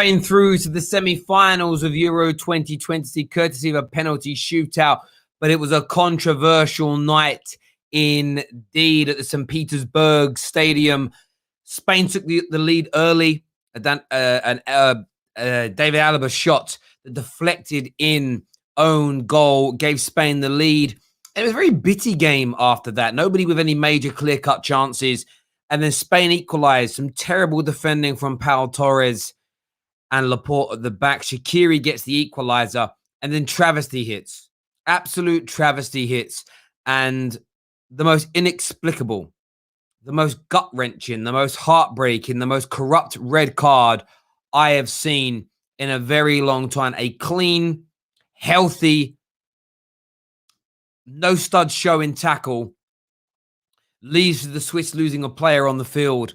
Spain through to the semi-finals of Euro 2020, courtesy of a penalty shootout. But it was a controversial night indeed at the St. Petersburg Stadium. Spain took the lead early. David Alaba shot that deflected in own goal gave Spain the lead. It was a very bitty game after that. Nobody with any major clear-cut chances. And then Spain equalized. Some terrible defending from Pau Torres and Laporte at the back. Shaqiri gets the equalizer. And then travesty hits. Absolute travesty hits. And the most inexplicable, the most gut-wrenching, the most heartbreaking, the most corrupt red card I have seen in a very long time. A clean, healthy, no stud showing tackle leads to the Swiss losing a player on the field.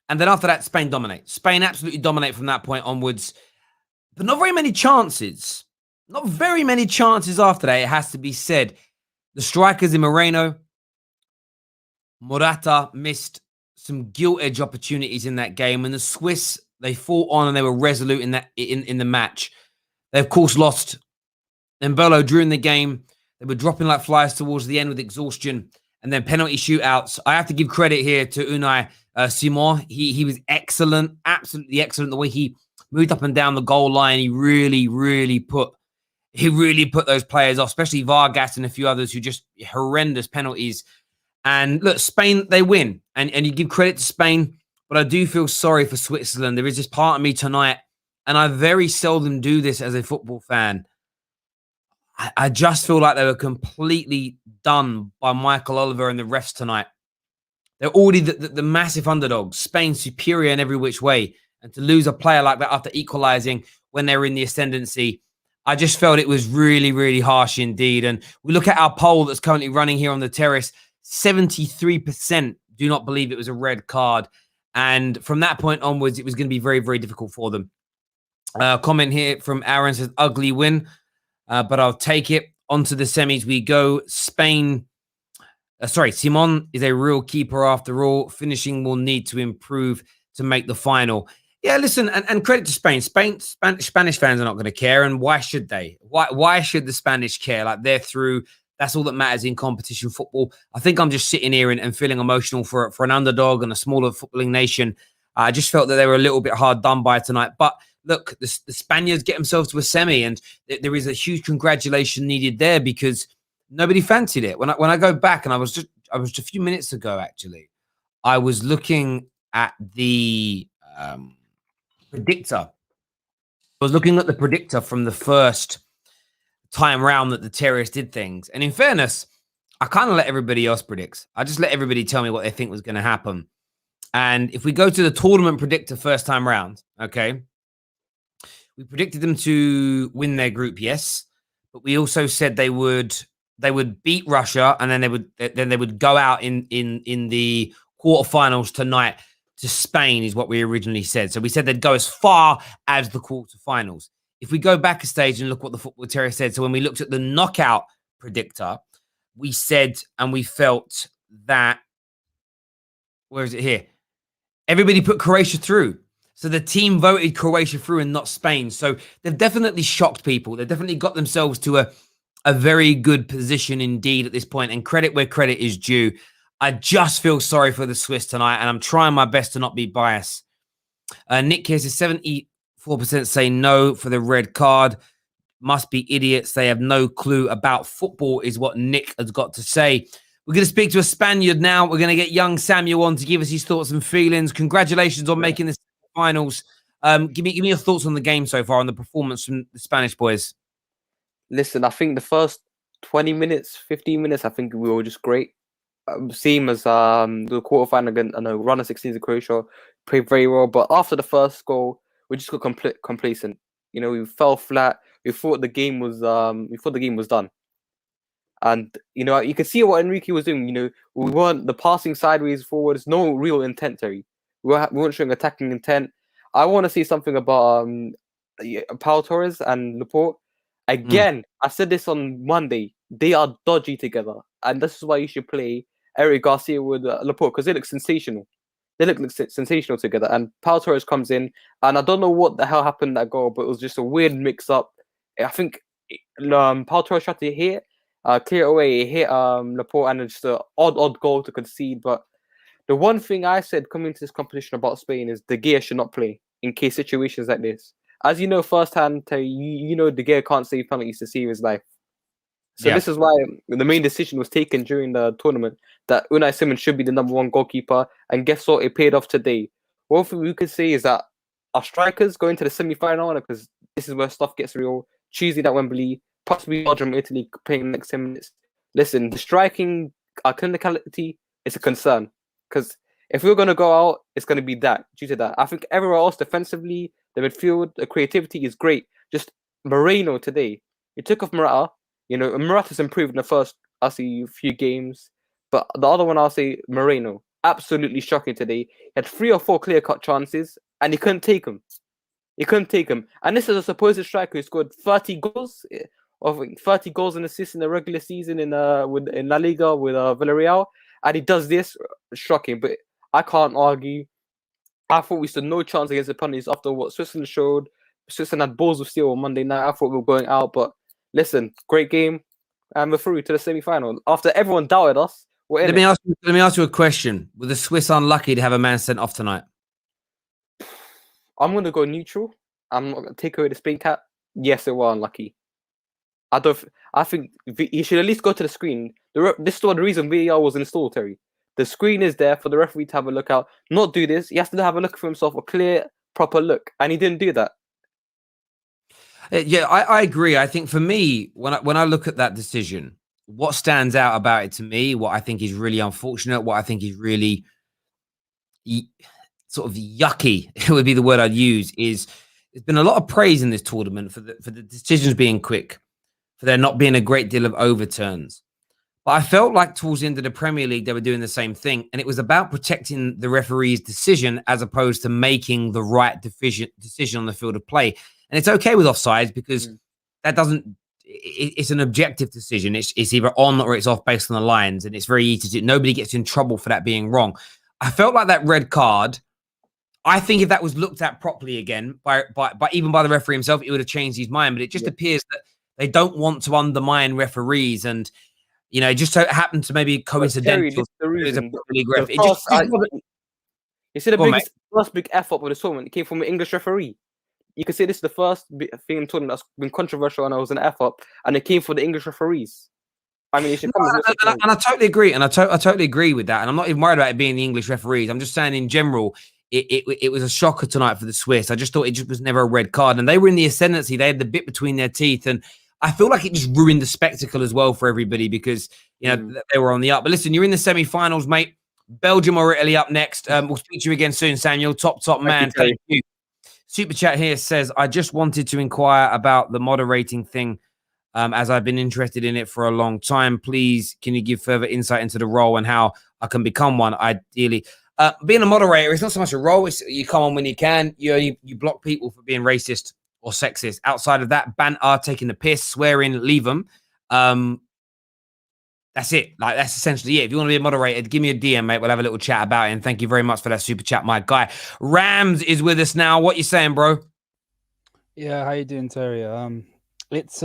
And then after that, Spain dominate. Spain absolutely dominate from that point onwards. But not very many chances. Not very many chances after that, it has to be said. The strikers in Moreno, Morata missed some gilt-edge opportunities in that game. And the Swiss, they fought on and they were resolute in the match. They, of course, lost Embolo during the game. They were dropping like flies towards the end with exhaustion. And then penalty shootouts. I have to give credit here to Unai Simon. He was excellent, absolutely excellent. The way he moved up and down the goal line, he really put those players off, especially Vargas and a few others who just horrendous penalties. And look, Spain, they win. And you give credit to Spain, but I do feel sorry for Switzerland. There is this part of me tonight, and I very seldom do this as a football fan. I just feel like they were completely done by Michael Oliver and the refs tonight. They're already the massive underdogs. Spain superior in every which way. And to lose a player like that after equalizing when they were in the ascendancy, I just felt it was really harsh indeed. And we look at our poll that's currently running here on the terrace. 73% do not believe it was a red card. And from that point onwards, it was going to be very difficult for them. Comment here from Aaron says, ugly win. But I'll take it. On to the semis we go. Spain. Simon is a real keeper after all. Finishing will need to improve to make the final. Yeah, listen, and credit to Spain. Spanish fans are not going to care, and why should they? Why should the Spanish care? Like, they're through. That's all that matters in competition football. I think I'm just sitting here and feeling emotional for an underdog and a smaller footballing nation. I just felt that they were a little bit hard done by tonight, but look, the Spaniards get themselves to a semi, and there is a huge congratulation needed there because nobody fancied it. When I go back, and I was just a few minutes ago, actually, I was looking at the predictor. I was looking at the predictor from the first time round that the Terrace did things. And in fairness, I kind of let everybody else predict. I just let everybody tell me what they think was going to happen. And if we go to the tournament predictor first time round, okay, we predicted them to win their group, yes, but we also said they would beat Russia, and then they would go out in the quarterfinals tonight to Spain, is what we originally said. So we said they'd go as far as the quarterfinals. If we go back a stage and look what the Football Terror said, so when we looked at the knockout predictor, we said and we felt that, where is it here? Everybody put Croatia through. So the team voted Croatia through and not Spain. So they've definitely shocked people. They've definitely got themselves to a very good position indeed at this point. And credit where credit is due. I just feel sorry for the Swiss tonight, and I'm trying my best to not be biased. Nick here says 74% say no for the red card. Must be idiots. They have no clue about football, is what Nick has got to say. We're going to speak to a Spaniard now. We're going to get young Samuel on to give us his thoughts and feelings. Congratulations on making this finals. Give me your thoughts on the game so far, on the performance from the Spanish boys. Listen, I think the first 20 minutes, 15 minutes, I think we were just great. Same as the quarterfinal against, I know, Runner 16 of Croatia, played very well. But after the first goal, we just got complacent. You know, we fell flat. We thought the game was done. And, you know, you can see what Enrique was doing. You know, we weren't the passing sideways forwards, no real intent, Terry. We weren't showing attacking intent. I want to see something about Pau Torres and Laporte. Again, I said this on Monday. They are dodgy together. And this is why you should play Eric Garcia with Laporte, because they look sensational. They look sensational together. And Pau Torres comes in, and I don't know what the hell happened in that goal, but it was just a weird mix-up. I think Pau Torres tried to hit, clear it away, hit Laporte, and it's just an odd goal to concede. But the one thing I said coming into this competition about Spain is De Gea should not play in case situations like this. As you know firsthand, Terry, you know De Gea can't save penalties to save his life. So this is why the main decision was taken during the tournament that Unai Simon should be the #1 goalkeeper. And guess what? It paid off today. One thing we could say is that our strikers going to the semi-final, because this is where stuff gets real. Tuesday at Wembley, possibly Belgium, Italy playing the next 10 minutes. Listen, the striking, our clinicality is a concern. Because if we're going to go out, it's going to be that, due to that. I think everywhere else, defensively, the midfield, the creativity is great. Just Moreno today. You took off Morata. You know, Morata's improved in the first, I'll say, few games. But the other one, I'll say, Moreno. Absolutely shocking today. He had 3 or 4 clear-cut chances, and he couldn't take them. He couldn't take them. And this is a supposed striker who scored 30 goals, or 30 goals and assists in the regular season in La Liga with Villarreal. And he does this, shocking. But I can't argue. I thought we stood no chance against the penalties after what Switzerland showed. Switzerland had balls of steel on Monday night. I thought we were going out, but listen, great game, and we're through to the semi-final. After everyone doubted us, let me ask you a question. Were the Swiss unlucky to have a man sent off tonight? I'm gonna go neutral. I'm not gonna take away the Spain cap. Yes, they were unlucky. I think you should at least go to the screen. This is the reason VAR was installed, Terry. The screen is there for the referee to have a look out. Not do this. He has to have a look for himself, a clear, proper look, and he didn't do that. Yeah, I agree. I think for me, when I look at that decision, what stands out about it to me, what I think is really unfortunate, what I think is really sort of yucky, it would be the word I'd use, is there's been a lot of praise in this tournament for the decisions being quick, for there not being a great deal of overturns. But I felt like towards the end of the Premier League, they were doing the same thing. And it was about protecting the referee's decision as opposed to making the right decision on the field of play. And it's okay with offsides because that doesn't, it's an objective decision. It's either on or it's off based on the lines. And it's very easy to do. Nobody gets in trouble for that being wrong. I felt like that red card, I think if that was looked at properly again, by even by the referee himself, it would have changed his mind. But it just appears that they don't want to undermine referees. And, you know, just so it happened to maybe coincidental. You see the first big F up with the tournament, it came from an English referee. You can say this is the first thing in tournament that's been controversial, and it was an F up, and it came from the English referees. I mean, it should come and I totally agree, and I totally agree with that. And I'm not even worried about it being the English referees. I'm just saying in general, it was a shocker tonight for the Swiss. I just thought it just was never a red card, and they were in the ascendancy. They had the bit between their teeth, and I feel like it just ruined the spectacle as well for everybody because you know they were on the up. But listen, you're in the semi-finals, mate. Belgium or Italy up next. We'll speak to you again soon, Samuel. Top man. Thank you. Super chat here says, I just wanted to inquire about the moderating thing as I've been interested in it for a long time. Please, can you give further insight into the role and how I can become one, ideally? Being a moderator, it's not so much a role. It's you come on when you can. You block people for being racist or sexist. Outside of that, banter, taking the piss, swearing, leave them. That's it. Like, that's essentially it. If you want to be a moderator, give me a DM, mate. We'll have a little chat about it. And thank you very much for that super chat, my guy. Rams is with us now. What you saying, bro? Yeah, how you doing, Terry? It's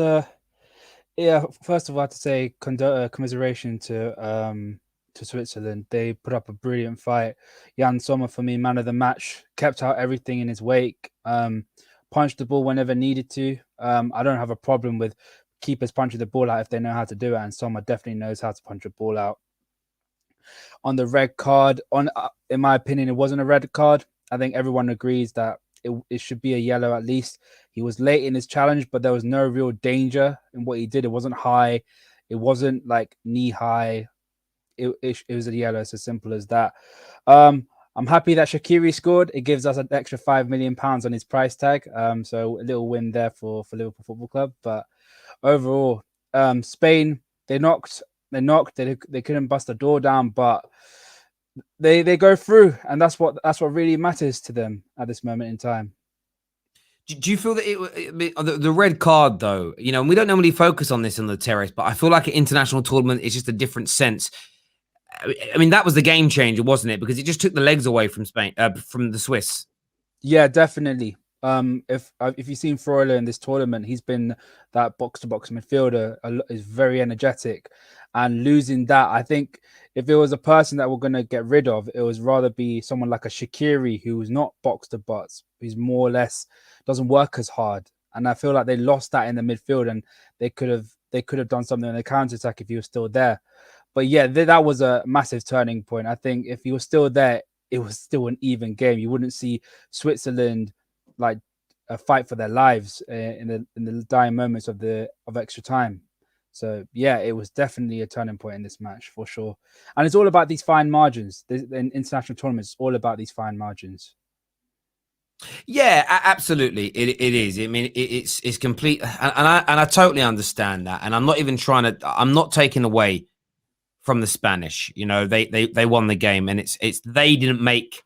yeah. First of all, I have to say commiseration to Switzerland. They put up a brilliant fight. Jan Sommer, for me, man of the match, kept out everything in his wake. Punched the ball whenever needed to. I don't have a problem with keepers punching the ball out if they know how to do it, and Sommer definitely knows how to punch a ball out. On the red card, in my opinion, it wasn't a red card. I think everyone agrees that it should be a yellow at least. He was late in his challenge, but there was no real danger in what he did. It wasn't high. It wasn't like knee high. It was a yellow. It's as simple as that. I'm happy that Shaqiri scored. It gives us an extra £5 million on his price tag. So a little win there for Liverpool Football Club. But overall, Spain, they knocked. They couldn't bust the door down, but they go through, and that's what really matters to them at this moment in time. Do you feel that the red card, though, you know, and we don't normally focus on this in the Terrace, but I feel like an international tournament is just a different sense. I mean, that was the game changer, wasn't it? Because it just took the legs away from Spain, from the Swiss. Yeah, definitely. If you've seen Freuler in this tournament, he's been that box-to-box midfielder. Is very energetic, and losing that, I think if it was a person that we're going to get rid of, it was rather be someone like a Shaqiri, who was not box-to-box, who's more or less doesn't work as hard. And I feel like they lost that in the midfield, and they could have done something on the counter-attack if he was still there. But yeah, that was a massive turning point. I think if he was still there, it was still an even game. You wouldn't see Switzerland like a fight for their lives in the dying moments of extra time. So yeah, it was definitely a turning point in this match for sure. And it's all about these fine margins. In international tournaments, it's all about these fine margins. Yeah, absolutely. It is. I mean, it's complete, and I totally understand that. And I'm not even trying to. I'm not taking away from the Spanish. You know, they won the game, and it's they didn't make.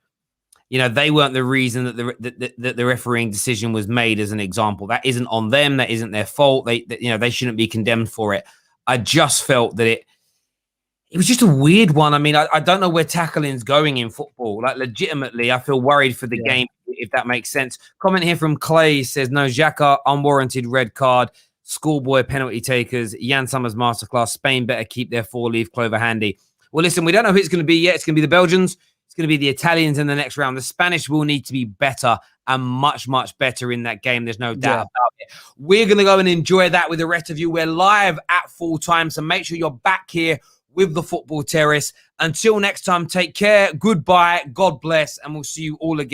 You know, they weren't the reason that the refereeing decision was made. As an example, that isn't on them. That isn't their fault. They shouldn't be condemned for it. I just felt that it was just a weird one. I mean, I don't know where tackling's going in football. Like, legitimately, I feel worried for the game, if that makes sense. Comment here from Clay says, no, Xhaka, unwarranted red card. Schoolboy penalty takers. Jan Summers masterclass. Spain better keep their 4-leaf clover handy. Well, listen, we don't know who it's going to be yet. It's going to be the Belgians. It's going to be the Italians in the next round. The Spanish will need to be better and much, much better in that game. There's no doubt about it. We're going to go and enjoy that with the rest of you. We're live at full time, so make sure you're back here with the Football Terrace. Until next time, take care. Goodbye. God bless. And we'll see you all again.